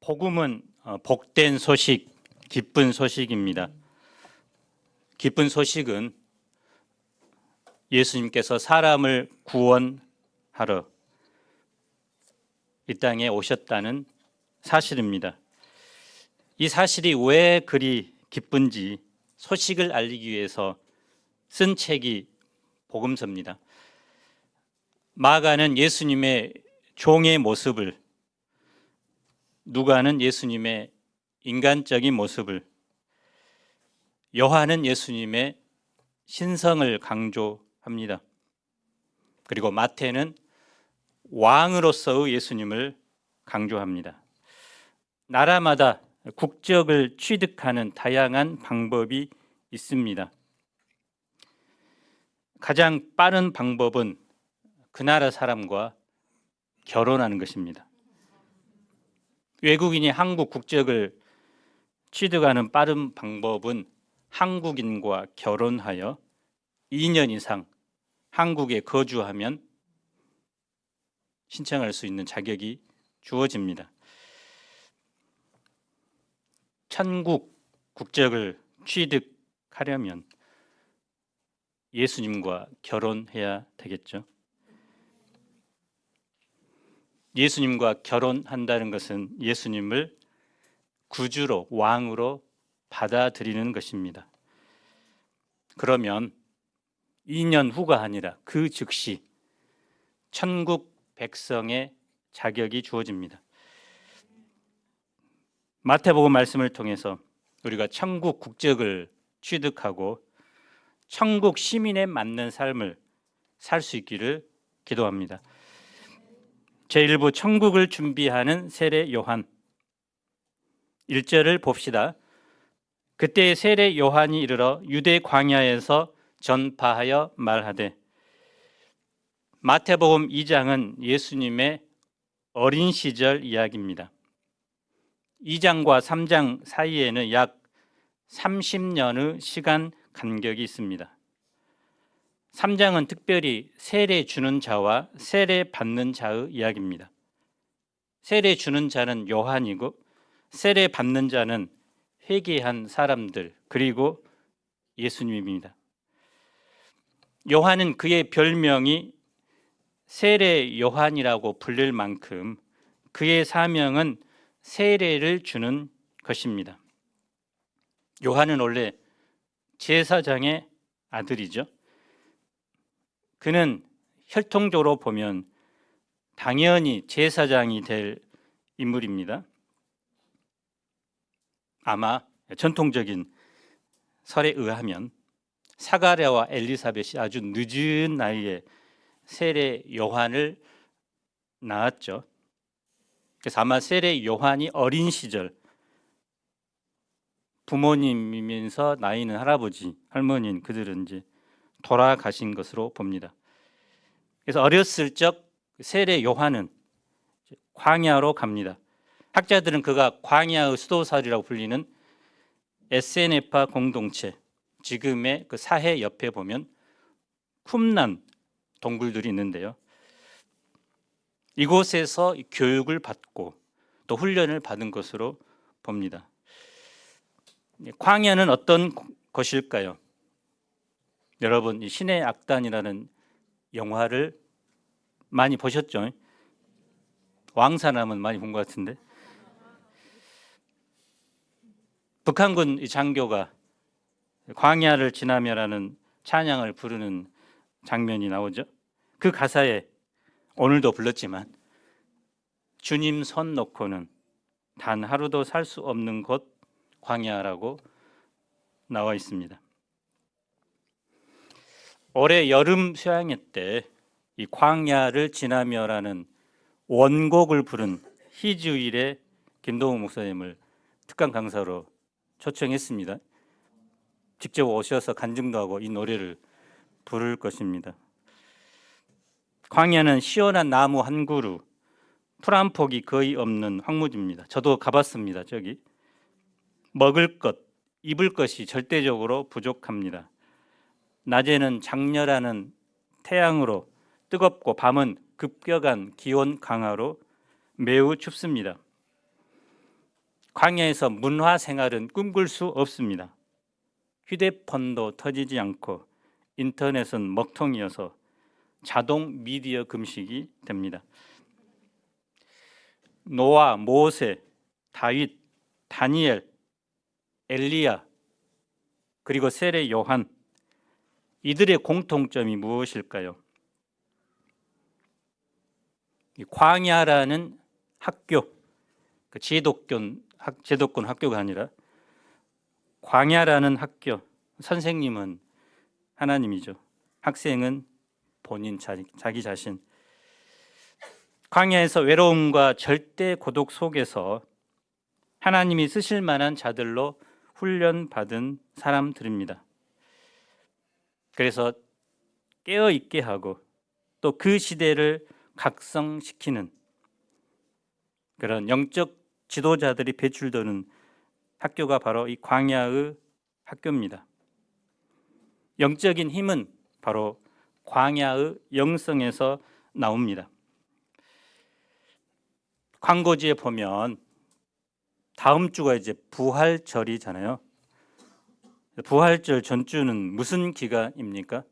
복음은 복된 소식, 기쁜 소식입니다. 기쁜 소식은 예수님께서 사람을 구원하러 이 땅에 오셨다는 사실입니다. 이 사실이 왜 그리 기쁜지 소식을 알리기 위해서 쓴 책이 복음서입니다. 마가는 예수님의 종의 모습을, 누가는 예수님의 인간적인 모습을, 요한은 예수님의 신성을 강조합니다. 그리고 마태는 왕으로서의 예수님을 강조합니다. 나라마다 국적을 취득하는 다양한 방법이 있습니다. 가장 빠른 방법은 그 나라 사람과 결혼하는 것입니다. 외국인이 한국 국적을 취득하는 빠른 방법은 한국인과 결혼하여 2년 이상 한국에 거주하면 신청할 수 있는 자격이 주어집니다. 천국 국적을 취득하려면 예수님과 결혼해야 되겠죠. 예수님과 결혼한다는 것은 예수님을 구주로, 왕으로 받아들이는 것입니다. 그러면 2년 후가 아니라 그 즉시 천국 백성의 자격이 주어집니다. 마태복음 말씀을 통해서 우리가 천국 국적을 취득하고 천국 시민에 맞는 삶을 살 수 있기를 기도합니다. 제1부 천국을 준비하는 세례 요한 1절을 봅시다. 그때 세례 요한이 이르러 유대 광야에서 전파하여 말하되. 마태복음 2장은 예수님의 어린 시절 이야기입니다. 2장과 3장 사이에는 약 30년의 시간 간격이 있습니다. 3장은 특별히 세례 주는 자와 세례 받는 자의 이야기입니다. 세례 주는 자는 요한이고 세례 받는 자는 회개한 사람들 그리고 예수님입니다. 요한은 그의 별명이 세례 요한이라고 불릴 만큼 그의 사명은 세례를 주는 것입니다. 요한은 원래 제사장의 아들이죠. 그는 혈통적으로 보면 당연히 제사장이 될 인물입니다. 아마 전통적인 설에 의하면 사가랴와 엘리사벳이 아주 늦은 나이에 세례 요한을 낳았죠. 그래서 아마 세례 요한이 어린 시절 부모님이면서 나이는 할아버지, 할머니인 그들은 이제 돌아가신 것으로 봅니다. 그래서 어렸을 적 세례 요한은 광야로 갑니다. 학자들은 그가 광야의 수도살이라고 불리는 에세네파 공동체, 지금의 그 사해 옆에 보면 쿰난 동굴들이 있는데요. 이곳에서 교육을 받고 또 훈련을 받은 것으로 봅니다. 광야는 어떤 것일까요? 여러분, 이 신의 악단이라는 영화를 많이 보셨죠? 왕사남은 많이 본 것 같은데. 북한군 장교가 광야를 지나며라는 찬양을 부르는 장면이 나오죠. 그 가사에 오늘도 불렀지만 주님 손 놓고는 단 하루도 살 수 없는 곳 광야라고 나와 있습니다. 올해 여름 수양회 때 이 광야를 지나며라는 원곡을 부른 희주일의 김동욱 목사님을 특강 강사로 초청했습니다. 직접 오셔서 간증도 하고 이 노래를 부를 것입니다. 광야는 시원한 나무 한 그루, 풀 한 폭이 거의 없는 황무지입니다. 저도 가봤습니다. 저기 먹을 것, 입을 것이 절대적으로 부족합니다. 낮에는 장렬하는 태양으로 뜨겁고 밤은 급격한 기온 강화로 매우 춥습니다. 광야에서 문화 생활은 꿈꿀 수 없습니다. 휴대폰도 터지지 않고 인터넷은 먹통이어서 자동 미디어 금식이 됩니다. 노아, 모세, 다윗, 다니엘, 엘리야, 그리고 세례 요한, 이들의 공통점이 무엇일까요? 광야라는 학교, 제도권 학교가 아니라 광야라는 학교, 선생님은 하나님이죠. 학생은 본인 자기 자신. 광야에서 외로움과 절대 고독 속에서 하나님이 쓰실 만한 자들로 훈련받은 사람들입니다. 그래서 깨어 있게 하고 또 그 시대를 각성시키는 그런 영적 지도자들이 배출되는 학교가 바로 이 광야의 학교입니다. 영적인 힘은 바로 광야의 영성에서 나옵니다. 광고지에 보면 다음 주가 이제 부활절이잖아요. 부활절 전주는 무슨 기간입니까?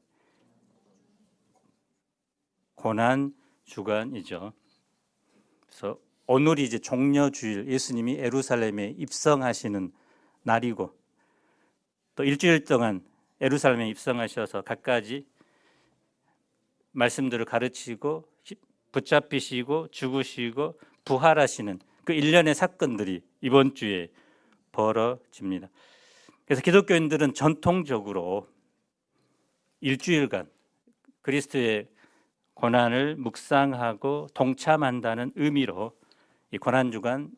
고난 주간이죠. 그래서 오늘이 이제 종려주일, 예수님이 예루살렘에 입성하시는 날이고 또 일주일 동안 예루살렘에 입성하셔서 갖가지 말씀들을 가르치고 붙잡히시고 죽으시고 부활하시는 그 일련의 사건들이 이번 주에 벌어집니다. 그래서 기독교인들은 전통적으로 일주일간 그리스도의 고난을 묵상하고 동참한다는 의미로 이 고난주간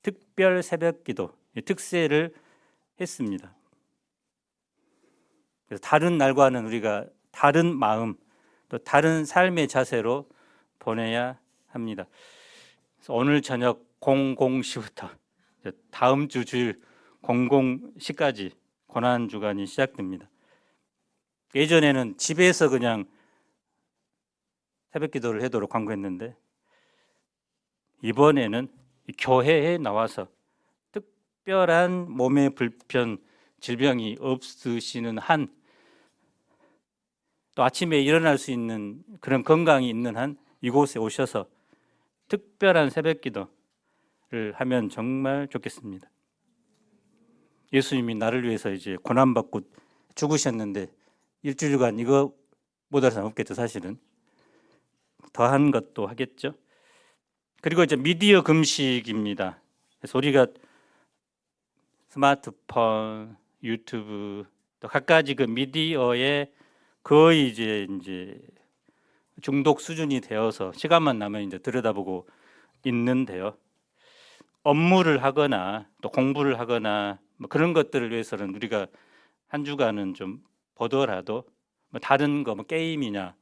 특별 새벽기도 특세를 했습니다. 그래서 다른 날과는 우리가 다른 마음 또 다른 삶의 자세로 보내야 합니다. 그래서 오늘 저녁 00시부터 다음 주 주일 00시까지 고난주간이 시작됩니다. 예전에는 집에서 그냥 새벽기도를 하도록 광고했는데 이번에는 교회에 나와서 특별한 몸의 불편, 질병이 없으시는 한 또 아침에 일어날 수 있는 그런 건강이 있는 한 이곳에 오셔서 특별한 새벽기도를 하면 정말 좋겠습니다. 예수님이 나를 위해서 이제 고난받고 죽으셨는데 일주일간 이거보다는 없겠죠. 사실은 더한 것도 하겠죠. 그리고 이제 미디어 금식입니다. 그래서 우리가 스마트폰, 유튜브 또 갖가지 그 미디어에 거의 이제 중독 수준이 되어서 시간만 나면 이제 들여다보고 있는데요. 업무를 하거나 또 공부를 하거나 뭐 그런 것들을 위해서는 우리가 한 주간은 좀 보더라도 뭐 다른 거 뭐 게임이냐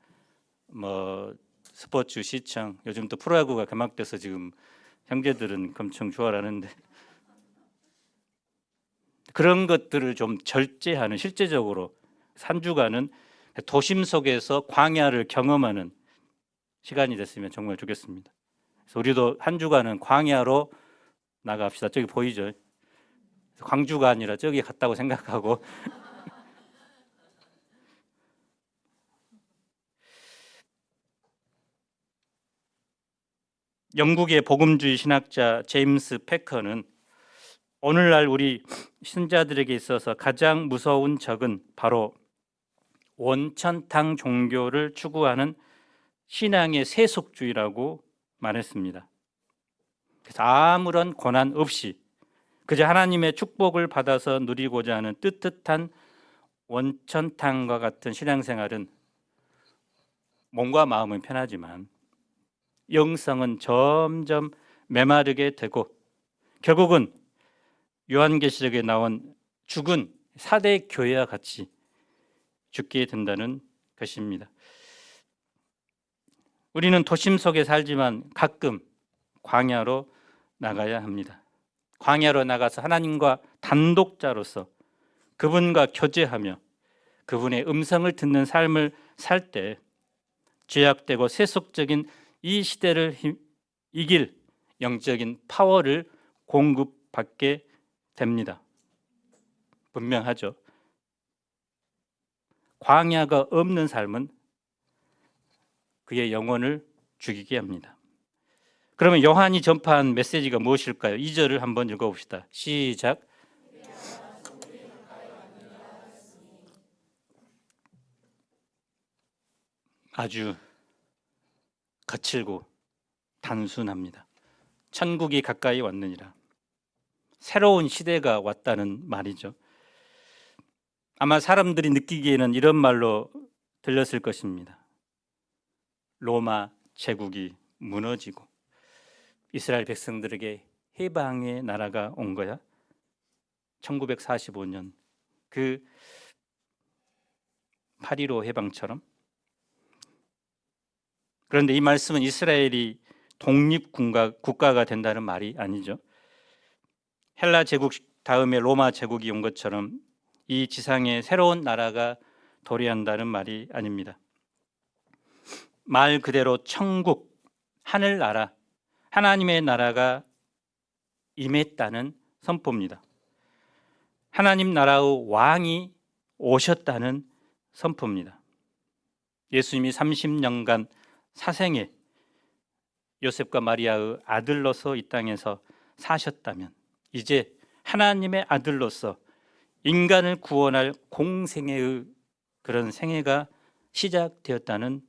뭐 스포츠 시청, 요즘 또 프로야구가 개막돼서 지금 형제들은 엄청 좋아하는데 그런 것들을 좀 절제하는, 실제적으로 한 주간은 도심 속에서 광야를 경험하는 시간이 됐으면 정말 좋겠습니다. 그래서 우리도 한 주간은 광야로 나갑시다. 저기 보이죠? 광주가 아니라 저기 갔다고 생각하고 영국의 복음주의 신학자 제임스 패커는 오늘날 우리 신자들에게 있어서 가장 무서운 적은 바로 원천탕 종교를 추구하는 신앙의 세속주의라고 말했습니다. 그래서 아무런 고난 없이 그저 하나님의 축복을 받아서 누리고자 하는 뜨뜻한 원천탕과 같은 신앙생활은 몸과 마음은 편하지만 영성은 점점 메마르게 되고 결국은 요한계시록에 나온 죽은 4대 교회와 같이 죽게 된다는 것입니다. 우리는 도심 속에 살지만 가끔 광야로 나가야 합니다. 광야로 나가서 하나님과 단독자로서 그분과 교제하며 그분의 음성을 듣는 삶을 살 때 죄악되고 세속적인 이 시대를 이길 영적인 파워를 공급받습니다. 받게 됩니다. 분명하죠. 광야가 없는 삶은 그의 영혼을 죽이게 합니다. 그러면 요한이 전파한 메시지가 무엇일까요? 2절을 한번 읽어봅시다. 시작. 아주 거칠고 단순합니다. 천국이 가까이 왔느니라. 새로운 시대가 왔다는 말이죠. 아마 사람들이 느끼기에는 이런 말로 들렸을 것입니다. 로마 제국이 무너지고 이스라엘 백성들에게 해방의 나라가 온 거야. 1945년 그 8.15 해방처럼. 그런데 이 말씀은 이스라엘이 독립국가가 된다는 말이 아니죠. 헬라 제국 다음에 로마 제국이 온 것처럼 이 지상에 새로운 나라가 도래한다는 말이 아닙니다. 말 그대로 천국, 하늘나라, 하나님의 나라가 임했다는 선포입니다. 하나님 나라의 왕이 오셨다는 선포입니다. 예수님이 30년간 사생에 요셉과 마리아의 아들로서 이 땅에서 사셨다면 이제 하나님의 아들로서 인간을 구원할 공생애의 그런 생애가 시작되었다는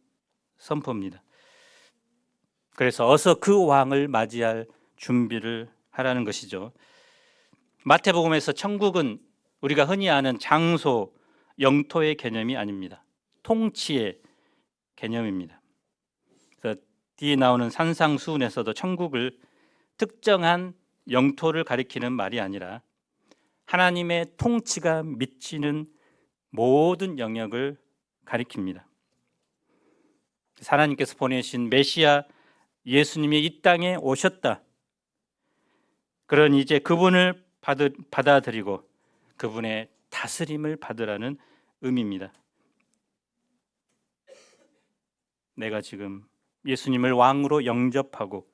선포입니다. 그래서 어서 그 왕을 맞이할 준비를 하라는 것이죠. 마태복음에서 천국은 우리가 흔히 아는 장소, 영토의 개념이 아닙니다. 통치의 개념입니다. 그래서 뒤에 나오는 산상수훈에서도 천국을 특정한 영토를 가리키는 말이 아니라 하나님의 통치가 미치는 모든 영역을 가리킵니다. 하나님께서 보내신 메시아 예수님이 이 땅에 오셨다. 그런 이제 그분을 받아들이고 그분의 다스림을 받으라는 의미입니다. 내가 지금 예수님을 왕으로 영접하고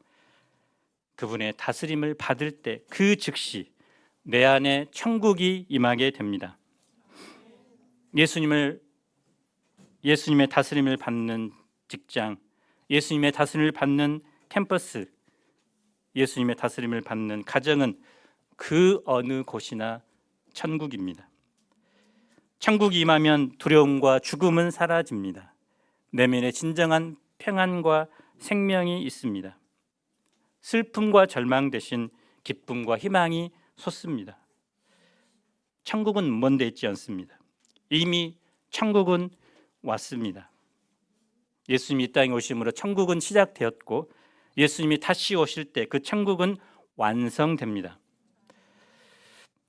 그분의 다스림을 받을 때 그 즉시 내 안에 천국이 임하게 됩니다. 예수님의 다스림을 받는 직장, 예수님의 다스림을 받는 캠퍼스, 예수님의 다스림을 받는 가정은 그 어느 곳이나 천국입니다. 천국이 임하면 두려움과 죽음은 사라집니다. 내면에 진정한 평안과 생명이 있습니다. 슬픔과 절망 대신 기쁨과 희망이 솟습니다. 천국은 먼 데 있지 않습니다. 이미 천국은 왔습니다. 예수님이 이 땅에 오심으로 천국은 시작되었고 예수님이 다시 오실 때 그 천국은 완성됩니다.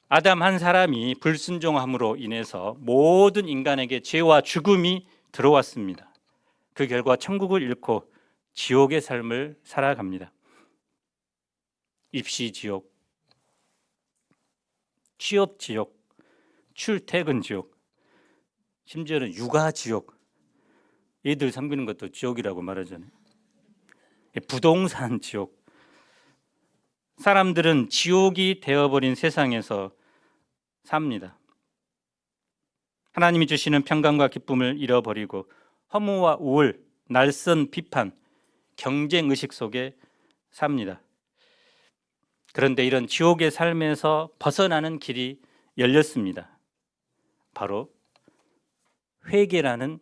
아담 한 사람이 불순종함으로 인해서 모든 인간에게 죄와 죽음이 들어왔습니다. 그 결과 천국을 잃고 지옥의 삶을 살아갑니다. 입시 지옥, 취업 지옥, 출퇴근 지옥, 심지어는 육아 지옥. 애들 섬기는 것도 지옥이라고 말하잖아요. 부동산 지옥. 사람들은 지옥이 되어버린 세상에서 삽니다. 하나님이 주시는 평강과 기쁨을 잃어버리고 허무와 우울, 날선 비판, 경쟁 의식 속에 삽니다. 그런데 이런 지옥의 삶에서 벗어나는 길이 열렸습니다. 바로 회개라는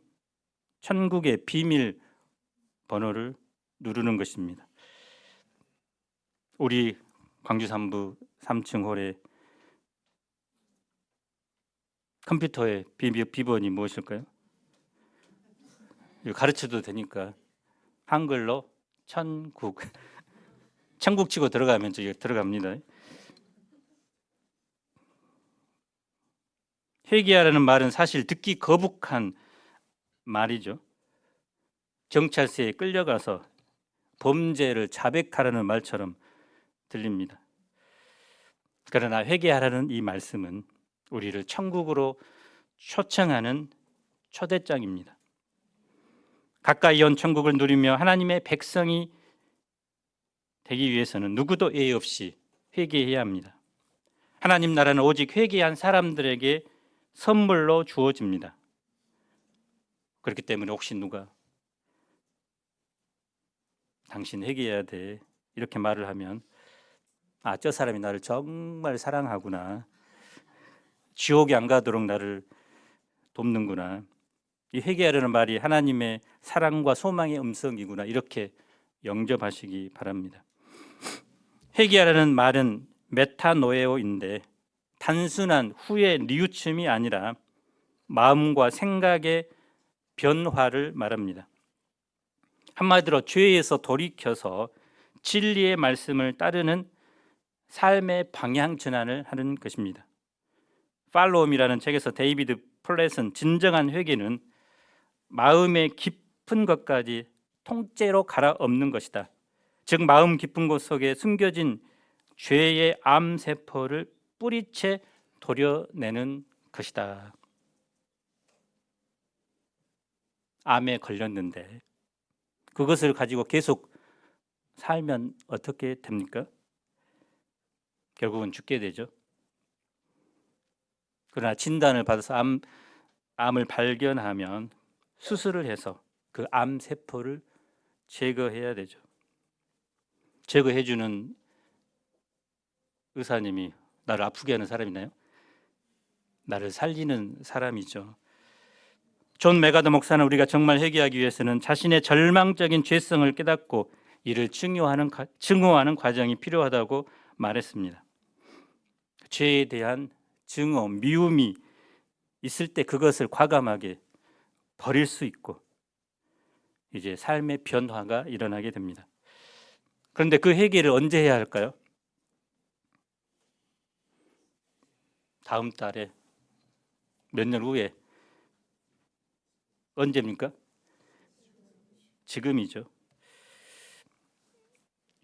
천국의 비밀 번호를 누르는 것입니다. 우리 광주 3부 3층 홀에 컴퓨터의 비번이 무엇일까요? 가르쳐도 되니까 한글로 천국. 천국 치고 들어가면 저기 들어갑니다. 회개하라는 말은 사실 듣기 거북한 말이죠. 경찰서에 끌려가서 범죄를 자백하라는 말처럼 들립니다. 그러나 회개하라는 이 말씀은 우리를 천국으로 초청하는 초대장입니다. 가까이 온 천국을 누리며 하나님의 백성이 되기 위해서는 누구도 예의 없이 회개해야 합니다. 하나님 나라는 오직 회개한 사람들에게 선물로 주어집니다. 그렇기 때문에 혹시 누가 당신 회개해야 돼 이렇게 말을 하면 저 사람이 나를 정말 사랑하구나, 지옥에 안 가도록 나를 돕는구나, 이 회개하려는 말이 하나님의 사랑과 소망의 음성이구나, 이렇게 영접하시기 바랍니다. 회개하라는 말은 메타노에오인데 단순한 후의 뉘우침이 아니라 마음과 생각의 변화를 말합니다. 한마디로 죄에서 돌이켜서 진리의 말씀을 따르는 삶의 방향 전환을 하는 것입니다. 팔로움이라는 책에서 데이비드 플랫은 진정한 회개는 마음의 깊은 것까지 통째로 갈아엎는 것이다. 즉 마음 깊은 곳 속에 숨겨진 죄의 암세포를 뿌리채 도려내는 것이다. 암에 걸렸는데 그것을 가지고 계속 살면 어떻게 됩니까? 결국은 죽게 되죠. 그러나 진단을 받아서 암을 발견하면 수술을 해서 그 암세포를 제거해야 되죠. 제거해주는 의사님이 나를 아프게 하는 사람이나요? 나를 살리는 사람이죠. 존 메가더 목사는 우리가 정말 회개하기 위해서는 자신의 절망적인 죄성을 깨닫고 이를 증오하는 과정이 필요하다고 말했습니다. 죄에 대한 증오, 미움이 있을 때 그것을 과감하게 버릴 수 있고 이제 삶의 변화가 일어나게 됩니다. 그런데 그 회개를 언제 해야 할까요? 다음 달에, 몇 년 후에. 언제입니까? 지금이죠.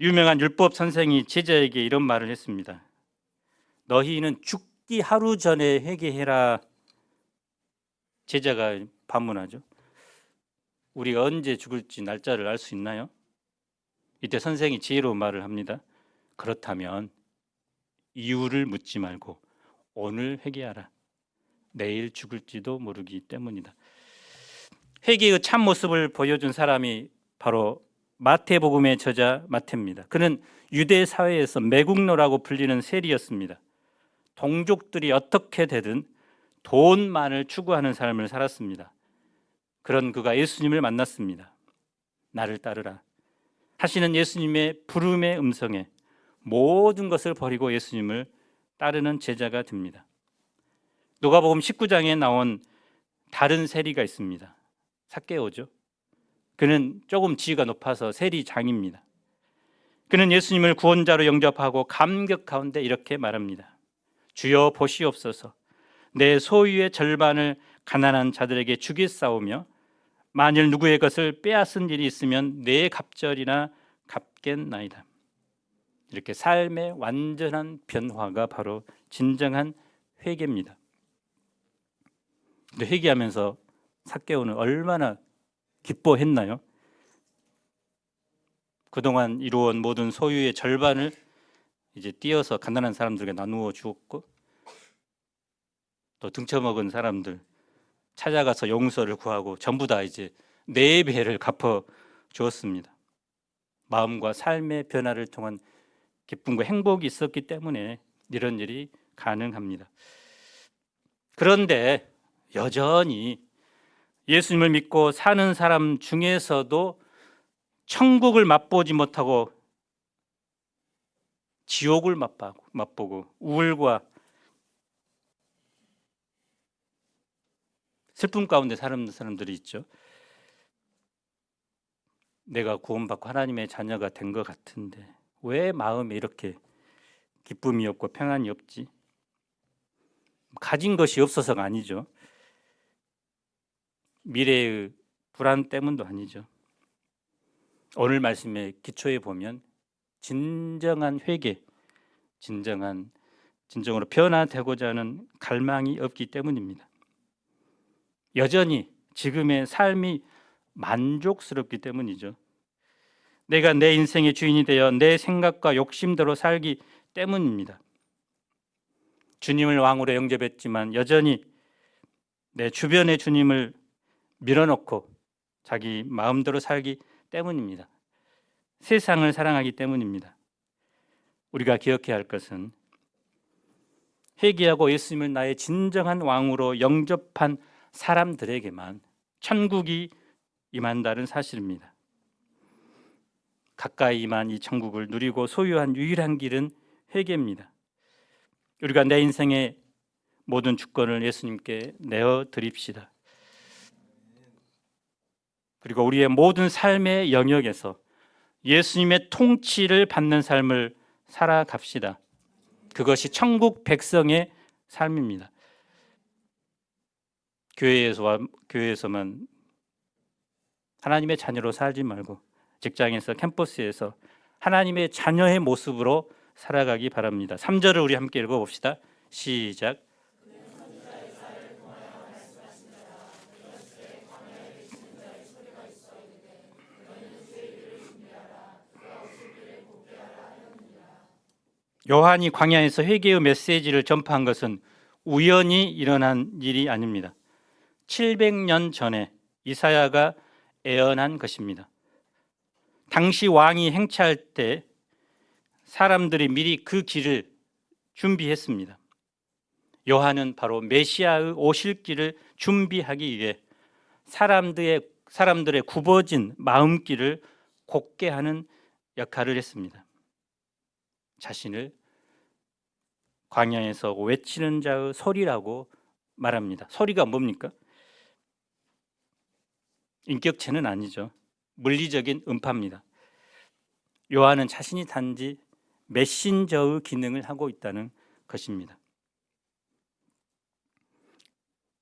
유명한 율법 선생이 제자에게 이런 말을 했습니다. 너희는 죽기 하루 전에 회개해라. 제자가 반문하죠. 우리가 언제 죽을지 날짜를 알 수 있나요? 이때 선생이 지혜로운 말을 합니다. 그렇다면 이유를 묻지 말고 오늘 회개하라. 내일 죽을지도 모르기 때문이다. 회개의 참 모습을 보여준 사람이 바로 마태복음의 저자 마태입니다. 그는 유대 사회에서 매국노라고 불리는 세리였습니다. 동족들이 어떻게 되든 돈만을 추구하는 삶을 살았습니다. 그런 그가 예수님을 만났습니다. 나를 따르라 하시는 예수님의 부름의 음성에 모든 것을 버리고 예수님을 따르는 제자가 됩니다. 누가복음 19장에 나온 다른 세리가 있습니다. 삭개오죠. 그는 조금 지위가 높아서 세리장입니다. 그는 예수님을 구원자로 영접하고 감격 가운데 이렇게 말합니다. 주여 보시옵소서. 내 소유의 절반을 가난한 자들에게 주겠사오며 만일 누구의 것을 빼앗은 일이 있으면 내 갑절이나 갚겠나이다. 이렇게 삶의 완전한 변화가 바로 진정한 회개입니다. 근데 회개하면서 삭개오는 얼마나 기뻐했나요? 그동안 이루어온 모든 소유의 절반을 이제 띄어서 가난한 사람들에게 나누어 주었고 또 등쳐먹은 사람들 찾아가서 용서를 구하고 전부 다 이제 4배를 갚아 주었습니다. 마음과 삶의 변화를 통한 기쁨과 행복이 있었기 때문에 이런 일이 가능합니다. 그런데 여전히 예수님을 믿고 사는 사람 중에서도 천국을 맛보지 못하고 지옥을 맛보고 우울과 슬픔 가운데 사는 사람들이 있죠. 내가 구원받고 하나님의 자녀가 된 것 같은데 왜 마음에 이렇게 기쁨이 없고 평안이 없지? 가진 것이 없어서가 아니죠. 미래의 불안 때문도 아니죠. 오늘 말씀의 기초에 보면 진정한 회개, 진정으로 변화되고자 하는 갈망이 없기 때문입니다. 여전히 지금의 삶이 만족스럽기 때문이죠. 내가 내 인생의 주인이 되어 내 생각과 욕심대로 살기 때문입니다. 주님을 왕으로 영접했지만 여전히 내 주변의 주님을 밀어놓고 자기 마음대로 살기 때문입니다. 세상을 사랑하기 때문입니다. 우리가 기억해야 할 것은 회개하고 예수님을 나의 진정한 왕으로 영접한 사람들에게만 천국이 임한다는 사실입니다. 가까이 임한 이 천국을 누리고 소유한 유일한 길은 회개입니다. 우리가 내 인생의 모든 주권을 예수님께 내어 드립시다. 그리고 우리의 모든 삶의 영역에서 예수님의 통치를 받는 삶을 살아갑시다. 그것이 천국 백성의 삶입니다. 교회에서만 하나님의 자녀로 살지 말고 직장에서, 캠퍼스에서 하나님의 자녀의 모습으로 살아가기 바랍니다. 3절을 우리 함께 읽어봅시다. 시작. 요한이 광야에서 회개의 메시지를 전파한 것은 우연히 일어난 일이 아닙니다. 700년 전에 이사야가 예언한 것입니다. 당시 왕이 행차할 때 사람들이 미리 그 길을 준비했습니다. 요한은 바로 메시아의 오실 길을 준비하기 위해 사람들의 굽어진 마음길을 곧게 하는 역할을 했습니다. 자신을 광야에서 외치는 자의 소리라고 말합니다. 소리가 뭡니까? 인격체는 아니죠. 물리적인 음파입니다. 요한은 자신이 단지 메신저의 기능을 하고 있다는 것입니다.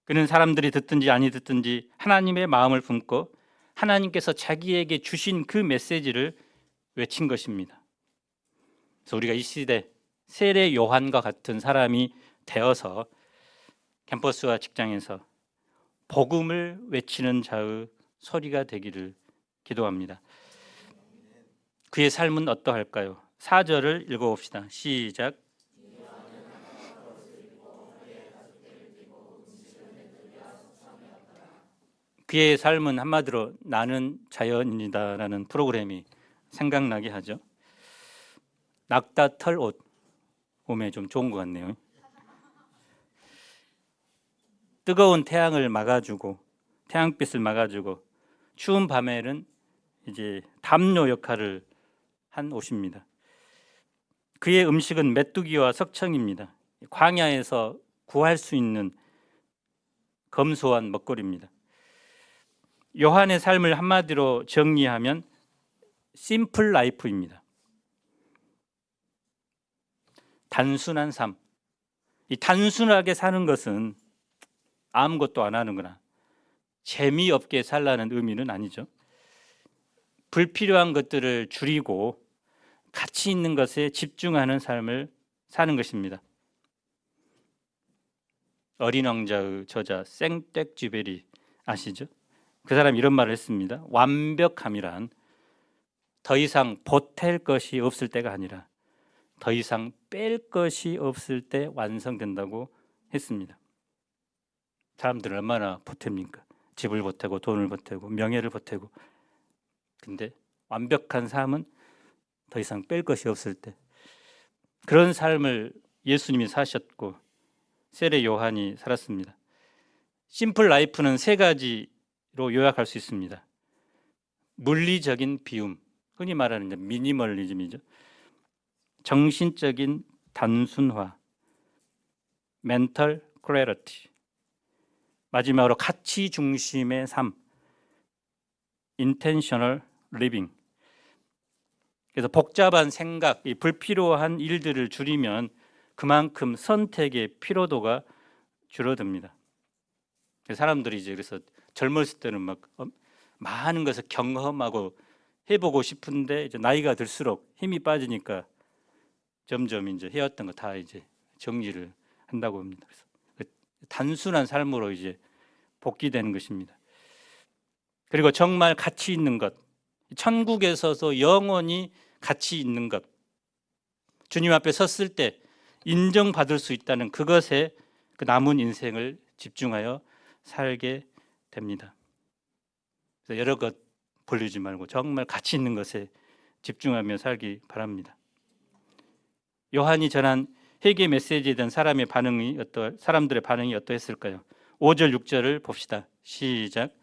그는 사람들이 듣든지 아니 듣든지 하나님의 마음을 품고 하나님께서 자기에게 주신 그 메시지를 외친 것입니다. 그래서 우리가 이 시대 세례 요한과 같은 사람이 되어서 캠퍼스와 직장에서 복음을 외치는 자의 소리가 되기를 기도합니다. 그의 삶은 어떠할까요? 4절을 읽어봅시다. 시작. 그의 삶은 한마디로 나는 자연인이다라는 프로그램이 생각나게 하죠. 낙타 털 옷 몸에 좀 좋은 것 같네요. 뜨거운 태양을 막아주고 태양빛을 막아주고 추운 밤에는 이제 담요 역할을 한 옷입니다. 그의 음식은 메뚜기와 석청입니다. 광야에서 구할 수 있는 검소한 먹거리입니다. 요한의 삶을 한마디로 정리하면 심플 라이프입니다. 단순한 삶. 이 단순하게 사는 것은 아무것도 안 하는 거나 재미없게 살라는 의미는 아니죠. 불필요한 것들을 줄이고 가치 있는 것에 집중하는 삶을 사는 것입니다. 어린 왕자의 저자 생텍쥐베리 아시죠? 그 사람이 이런 말을 했습니다. 완벽함이란 더 이상 보탤 것이 없을 때가 아니라 더 이상 뺄 것이 없을 때 완성된다고 했습니다. 사람들은 얼마나 보탭니까? 집을 보태고 돈을 보태고 명예를 보태고. 근데 완벽한 삶은 더 이상 뺄 것이 없을 때, 그런 삶을 예수님이 사셨고 세례 요한이 살았습니다. 심플 라이프는 세 가지로 요약할 수 있습니다. 물리적인 비움, 흔히 말하는 미니멀리즘이죠. 정신적인 단순화, 멘털 클래리티, 마지막으로 가치 중심의 삶, intentional living. 그래서 복잡한 생각, 이 불필요한 일들을 줄이면 그만큼 선택의 피로도가 줄어듭니다. 사람들이 이제 그래서 젊었을 때는 막 많은 것을 경험하고 해보고 싶은데 이제 나이가 들수록 힘이 빠지니까 점점 이제 해왔던 거 다 이제 정리를 한다고 합니다. 그래서 단순한 삶으로 이제 복귀되는 것입니다. 그리고 정말 가치 있는 것, 천국에서도 영원히 가치 있는 것, 주님 앞에 섰을 때 인정받을 수 있다는 그것에 그 남은 인생을 집중하여 살게 됩니다. 그래서 여러 것 벌리지 말고 정말 가치 있는 것에 집중하며 살기 바랍니다. 요한이 전한 회개 메시지에 대한 사람들의 반응이 어떠했을까요? 5절 6절을 봅시다. 시작.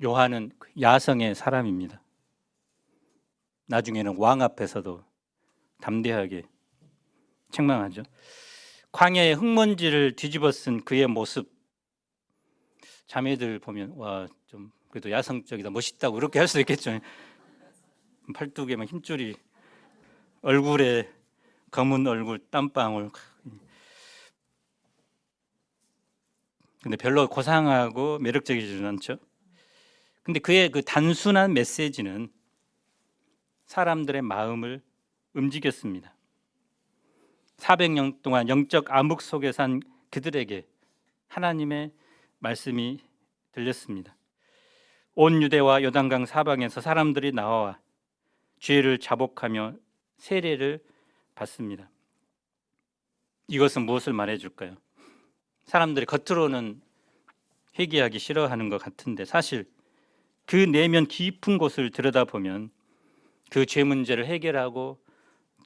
요한은 야성의 사람입니다. 나중에는 왕 앞에서도 담대하게 책망하죠. 광야의 흙먼지를 뒤집어 쓴 그의 모습, 자매들 보면 와, 좀 그래도 야성적이다, 멋있다고 이렇게 할 수도 있겠죠. 팔뚝에 막 힘줄이, 얼굴에 검은 얼굴, 땀방울. 근데 별로 고상하고 매력적이지는 않죠. 근데 그의 그 단순한 메시지는 사람들의 마음을 움직였습니다. 400년 동안 영적 암흑 속에 산 그들에게 하나님의 말씀이 들렸습니다. 온 유대와 요단강 사방에서 사람들이 나와 죄를 자복하며 세례를 받습니다. 이것은 무엇을 말해줄까요? 사람들이 겉으로는 회개하기 싫어하는 것 같은데 사실 그 내면 깊은 곳을 들여다보면 그 죄 문제를 해결하고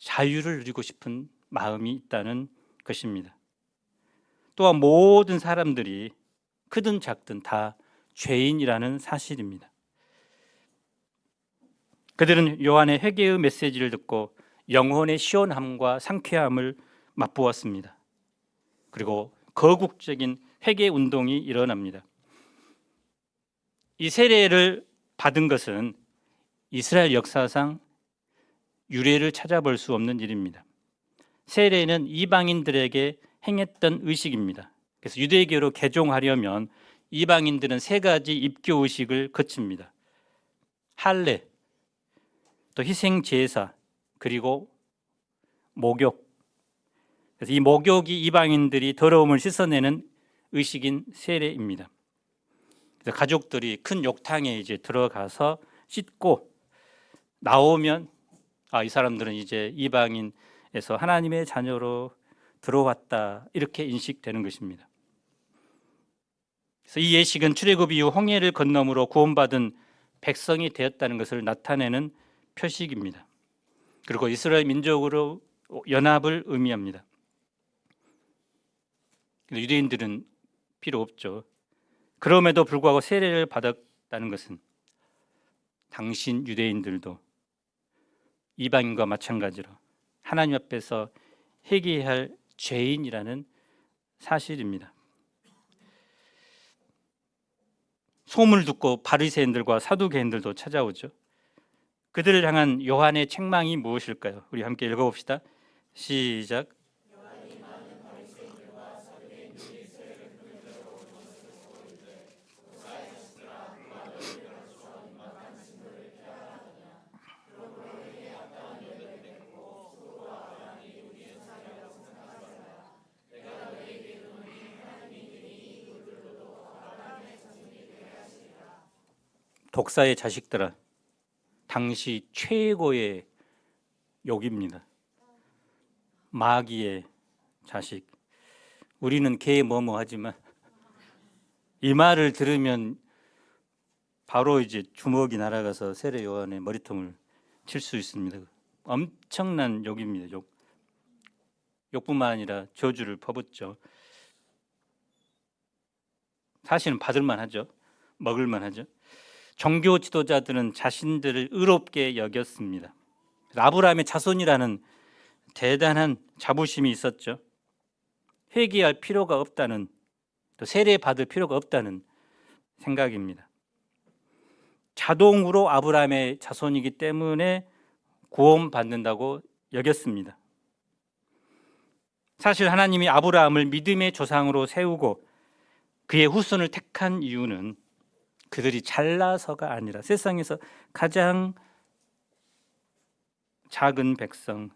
자유를 누리고 싶은 마음이 있다는 것입니다. 또한 모든 사람들이 크든 작든 다 죄인이라는 사실입니다. 그들은 요한의 회개의 메시지를 듣고 영혼의 시원함과 상쾌함을 맛보았습니다. 그리고 거국적인 회개 운동이 일어납니다. 이 세례를 받은 것은 이스라엘 역사상 유례를 찾아볼 수 없는 일입니다. 세례는 이방인들에게 행했던 의식입니다. 그래서 유대교로 개종하려면 이방인들은 세 가지 입교 의식을 거칩니다. 할례, 또 희생 제사, 그리고 목욕. 그래서 이 목욕이 이방인들이 더러움을 씻어내는 의식인 세례입니다. 그래서 가족들이 큰 욕탕에 이제 들어가서 씻고 나오면 이 사람들은 이제 이방인에서 하나님의 자녀로 들어왔다, 이렇게 인식되는 것입니다. 그래서 이 예식은 출애굽 이후 홍해를 건너므로 구원받은 백성이 되었다는 것을 나타내는 표식입니다. 그리고 이스라엘 민족으로 연합을 의미합니다. 유대인들은 필요 없죠. 그럼에도 불구하고 세례를 받았다는 것은 당신 유대인들도 이방인과 마찬가지로 하나님 앞에서 회개해야 할 죄인이라는 사실입니다. 소문을 듣고 바리새인들과 사두개인들도 찾아오죠. 그들을 향한 요한의 책망이 무엇일까요? 우리 함께 읽어봅시다. 시작. 독사의 자식들아, 당시 최고의 욕입니다. 마귀의 자식. 우리는 개 뭐뭐하지만 이 말을 들으면 바로 이제 주먹이 날아가서 세례 요한의 머리통을 칠 수 있습니다. 엄청난 욕입니다. 욕뿐만 아니라 저주를 퍼붓죠. 사실은 받을만 하죠. 먹을만 하죠. 종교 지도자들은 자신들을 의롭게 여겼습니다. 아브라함의 자손이라는 대단한 자부심이 있었죠. 회개할 필요가 없다는, 또 세례 받을 필요가 없다는 생각입니다. 자동으로 아브라함의 자손이기 때문에 구원받는다고 여겼습니다. 사실 하나님이 아브라함을 믿음의 조상으로 세우고 그의 후손을 택한 이유는 그들이 잘나서가 아니라 세상에서 가장 작은 백성,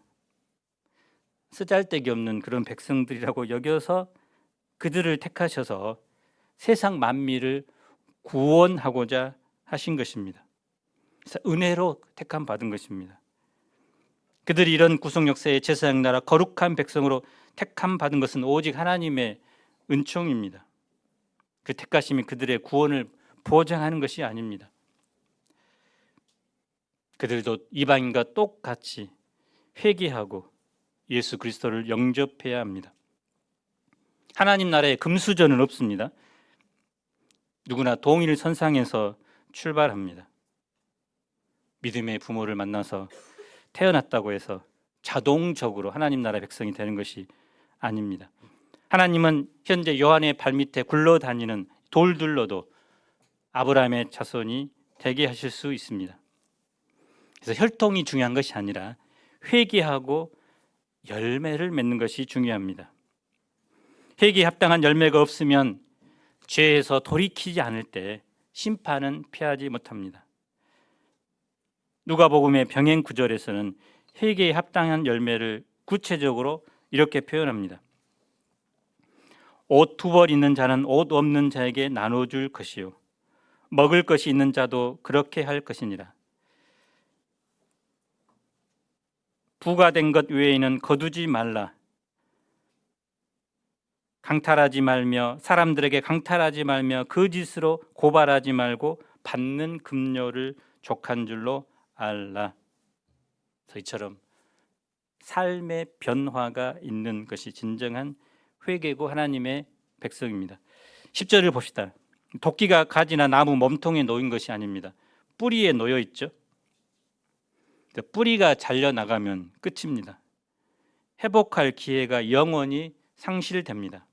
쓰잘데기 없는 그런 백성들이라고 여겨서 그들을 택하셔서 세상 만민을 구원하고자 하신 것입니다. 그래서 은혜로 택함 받은 것입니다. 그들이 이런 구속 역사의 제사장 나라 거룩한 백성으로 택함 받은 것은 오직 하나님의 은총입니다. 그 택하심이 그들의 구원을 보장하는 것이 아닙니다. 그들도 이방인과 똑같이 회개하고 예수 그리스도를 영접해야 합니다. 하나님 나라에 금수저는 없습니다. 누구나 동일선상에서 출발합니다. 믿음의 부모를 만나서 태어났다고 해서 자동적으로 하나님 나라 백성이 되는 것이 아닙니다. 하나님은 현재 요한의 발밑에 굴러다니는 돌들로도 아브라함의 자손이 되게 하실 수 있습니다. 그래서 혈통이 중요한 것이 아니라 회개하고 열매를 맺는 것이 중요합니다. 회개에 합당한 열매가 없으면 죄에서 돌이키지 않을 때 심판은 피하지 못합니다. 누가복음의 병행 구절에서는 회개에 합당한 열매를 구체적으로 이렇게 표현합니다. 옷 2벌 있는 자는 옷 없는 자에게 나눠줄 것이요 먹을 것이 있는 자도 그렇게 할 것이니라. 부가된 것 외에는 거두지 말라. 강탈하지 말며 사람들에게 강탈하지 말며 거짓으로 고발하지 말고 받는 급료를 족한 줄로 알라. 이처럼 삶의 변화가 있는 것이 진정한 회개고 하나님의 백성입니다. 10절을 봅시다. 도끼가 가지나 나무 몸통에 놓인 것이 아닙니다. 뿌리에 놓여 있죠. 뿌리가 잘려나가면 끝입니다. 회복할 기회가 영원히 상실됩니다.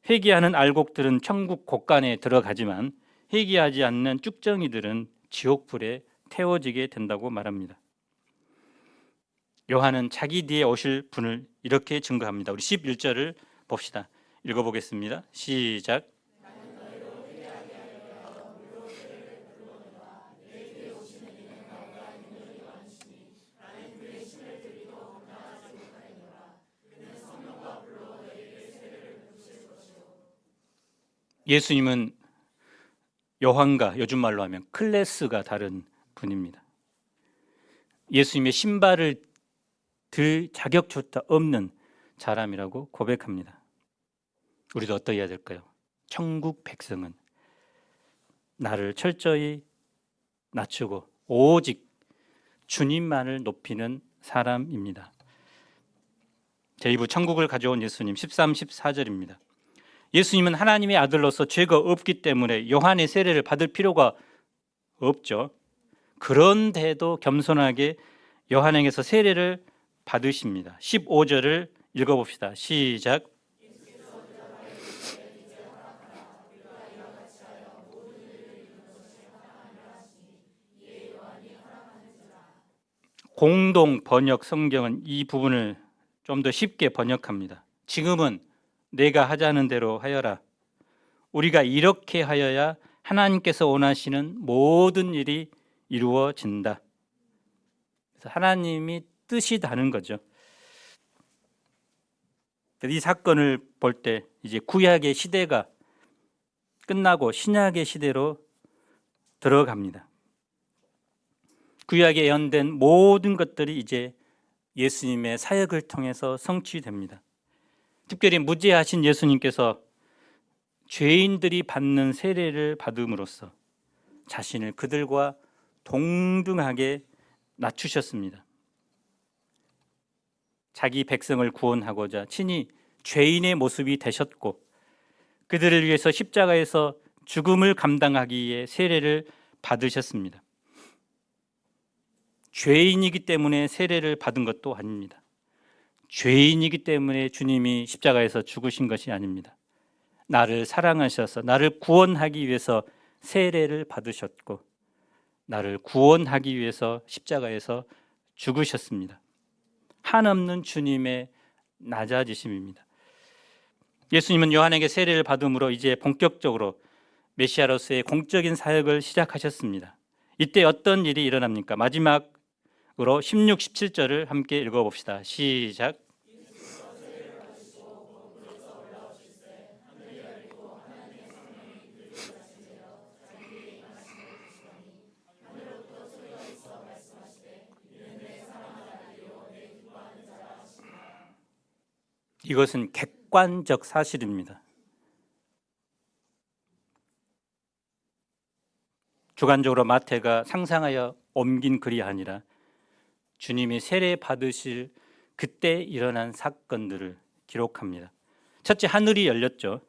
회개하는 알곡들은 천국 곳간에 들어가지만 회개하지 않는 쭉정이들은 지옥불에 태워지게 된다고 말합니다. 요한은 자기 뒤에 오실 분을 이렇게 증거합니다. 우리 11절을 봅시다. 읽어보겠습니다. 시작. 예수님은 요한과 요즘 말로 하면 클래스가 다른 분입니다. 예수님의 신발을 들 자격조차 없는 사람이라고 고백합니다. 우리도 어떻게 해야 될까요? 천국 백성은 나를 철저히 낮추고 오직 주님만을 높이는 사람입니다. 제2부 천국을 가져온 예수님 13, 14절입니다. 예수님은 하나님의 아들로서 죄가 없기 때문에 요한의 세례를 받을 필요가 없죠. 그런데도 겸손하게 요한에게서 세례를 받으십니다. 15절을 읽어봅시다. 시작. 공동 번역 성경은 이 부분을 좀 더 쉽게 번역합니다. 지금은 내가 하자는 대로 하여라. 우리가 이렇게 하여야 하나님께서 원하시는 모든 일이 이루어진다. 그래서 하나님이 뜻이 다른 거죠. 이 사건을 볼 때 이제 구약의 시대가 끝나고 신약의 시대로 들어갑니다. 구약에 예언된 모든 것들이 이제 예수님의 사역을 통해서 성취됩니다. 특별히 무죄하신 예수님께서 죄인들이 받는 세례를 받음으로써 자신을 그들과 동등하게 낮추셨습니다. 자기 백성을 구원하고자 친히 죄인의 모습이 되셨고 그들을 위해서 십자가에서 죽음을 감당하기 위해 세례를 받으셨습니다. 죄인이기 때문에 세례를 받은 것도 아닙니다. 죄인이기 때문에 주님이 십자가에서 죽으신 것이 아닙니다. 나를 사랑하셔서 나를 구원하기 위해서 세례를 받으셨고 나를 구원하기 위해서 십자가에서 죽으셨습니다. 한없는 주님의 낮아지심입니다. 예수님은 요한에게 세례를 받음으로 이제 본격적으로 메시아로서의 공적인 사역을 시작하셨습니다. 이때 어떤 일이 일어납니까? 마지막으로 16, 17절을 함께 읽어봅시다. 시작. 이것은 객관적 사실입니다. 주관적으로 마태가 상상하여 옮긴 글이 아니라 주님이 세례 받으실 그때 일어난 사건들을 기록합니다. 첫째, 하늘이 열렸죠.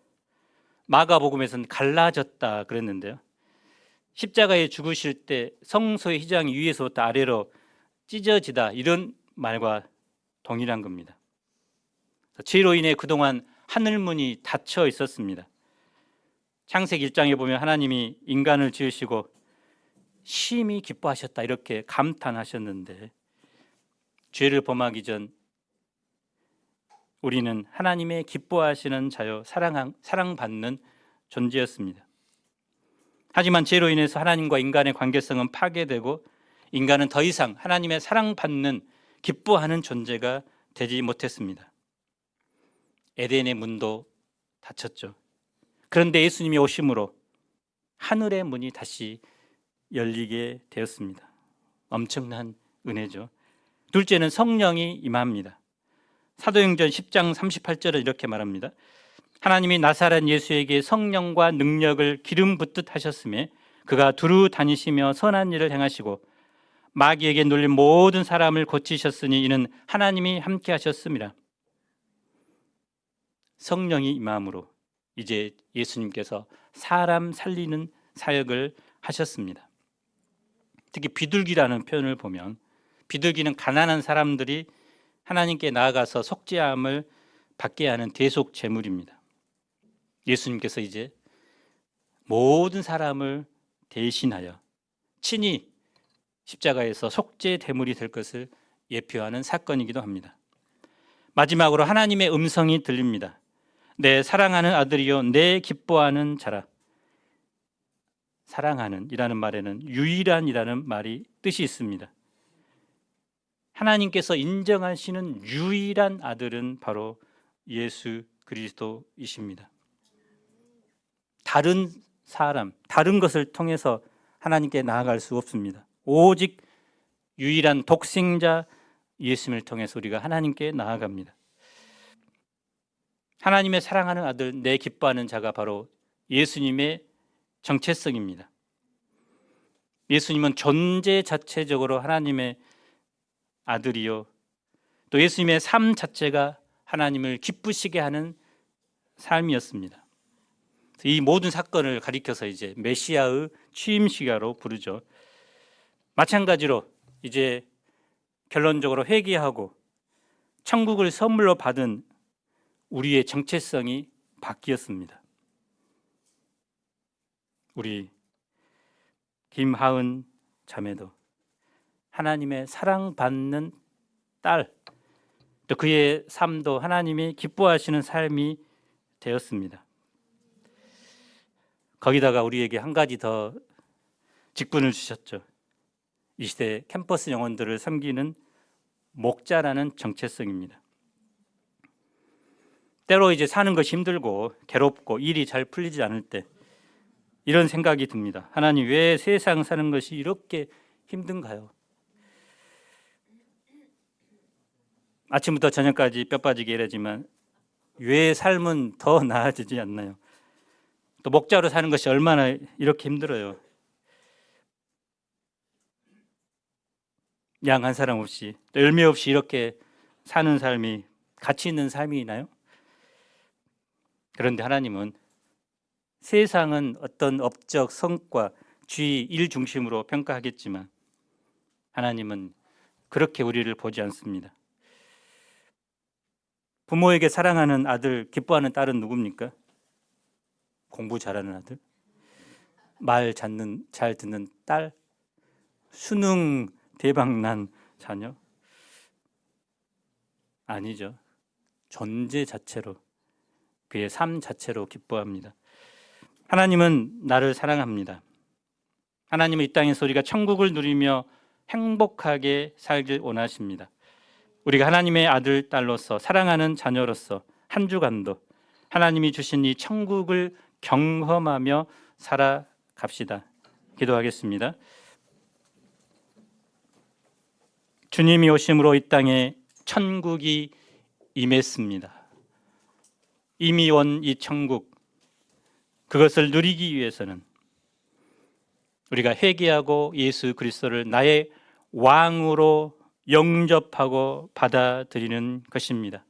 마가복음에서는 갈라졌다 그랬는데요. 십자가에 죽으실 때 성소의 휘장이 위에서부터 아래로 찢어지다, 이런 말과 동일한 겁니다. 죄로 인해 그동안 하늘문이 닫혀 있었습니다. 창세기 1장에 보면 하나님이 인간을 지으시고 심히 기뻐하셨다 이렇게 감탄하셨는데, 죄를 범하기 전 우리는 하나님의 기뻐하시는 자여 사랑받는 존재였습니다. 하지만 죄로 인해서 하나님과 인간의 관계성은 파괴되고 인간은 더 이상 하나님의 사랑받는, 기뻐하는 존재가 되지 못했습니다. 에덴의 문도 닫혔죠. 그런데 예수님이 오심으로 하늘의 문이 다시 열리게 되었습니다. 엄청난 은혜죠. 둘째는 성령이 임합니다. 사도행전 10장 38절은 이렇게 말합니다. 하나님이 나사렛 예수에게 성령과 능력을 기름 붓듯 하셨으며 그가 두루 다니시며 선한 일을 행하시고 마귀에게 눌린 모든 사람을 고치셨으니 이는 하나님이 함께 하셨습니다. 성령이 임함으로 이제 예수님께서 사람 살리는 사역을 하셨습니다. 특히 비둘기라는 표현을 보면 비둘기는 가난한 사람들이 하나님께 나아가서 속죄함을 받게 하는 대속 제물입니다. 예수님께서 이제 모든 사람을 대신하여 친히 십자가에서 속죄 제물이 될 것을 예표하는 사건이기도 합니다. 마지막으로 하나님의 음성이 들립니다. 내 사랑하는 아들이요 내 기뻐하는 자라. 사랑하는 이라는 말에는 유일한이라는 말이 뜻이 있습니다. 하나님께서 인정하시는 유일한 아들은 바로 예수 그리스도이십니다. 다른 사람, 다른 것을 통해서 하나님께 나아갈 수 없습니다. 오직 유일한 독생자 예수님을 통해서 우리가 하나님께 나아갑니다. 하나님의 사랑하는 아들, 내 기뻐하는 자가 바로 예수님의 정체성입니다. 예수님은 존재 자체적으로 하나님의 아들이요, 또 예수님의 삶 자체가 하나님을 기쁘시게 하는 삶이었습니다. 이 모든 사건을 가리켜서 이제 메시아의 취임식이라고 부르죠. 마찬가지로 이제 결론적으로 회개하고 천국을 선물로 받은 우리의 정체성이 바뀌었습니다. 우리 김하은 자매도 하나님의 사랑받는 딸, 또 그의 삶도 하나님이 기뻐하시는 삶이 되었습니다. 거기다가 우리에게 한 가지 더 직분을 주셨죠. 이 시대 캠퍼스 영혼들을 섬기는 목자라는 정체성입니다. 때로 이제 사는 것이 힘들고 괴롭고 일이 잘 풀리지 않을 때 이런 생각이 듭니다. 하나님, 왜 세상 사는 것이 이렇게 힘든가요? 아침부터 저녁까지 뼈 빠지게 일하지만 왜 삶은 더 나아지지 않나요? 또 목자로 사는 것이 얼마나 이렇게 힘들어요. 양 한 사람 없이, 또 열매 없이 이렇게 사는 삶이 가치 있는 삶이나요? 그런데 하나님은 세상은 어떤 업적, 성과, 주의, 일 중심으로 평가하겠지만 하나님은 그렇게 우리를 보지 않습니다. 부모에게 사랑하는 아들, 기뻐하는 딸은 누굽니까? 공부 잘하는 아들, 말 잘 듣는 딸, 수능 대박난 자녀? 아니죠. 존재 자체로, 그의 삶 자체로 기뻐합니다. 하나님은 나를 사랑합니다. 하나님은 이 땅에서 우리가 천국을 누리며 행복하게 살길 원하십니다. 우리가 하나님의 아들, 딸로서, 사랑하는 자녀로서 한 주간도 하나님이 주신 이 천국을 경험하며 살아갑시다. 기도하겠습니다. 주님이 오심으로 이 땅에 천국이 임했습니다. 이미 온 이 천국, 그것을 누리기 위해서는 우리가 회개하고 예수 그리스도를 나의 왕으로 영접하고 받아들이는 것입니다.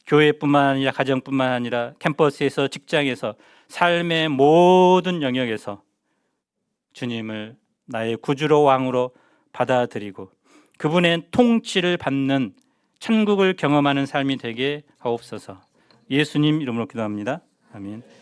교회뿐만 아니라 가정뿐만 아니라 캠퍼스에서, 직장에서, 삶의 모든 영역에서 주님을 나의 구주로 왕으로 받아들이고 그분의 통치를 받는 천국을 경험하는 삶이 되게 하옵소서. 예수님 이름으로 기도합니다. 아멘.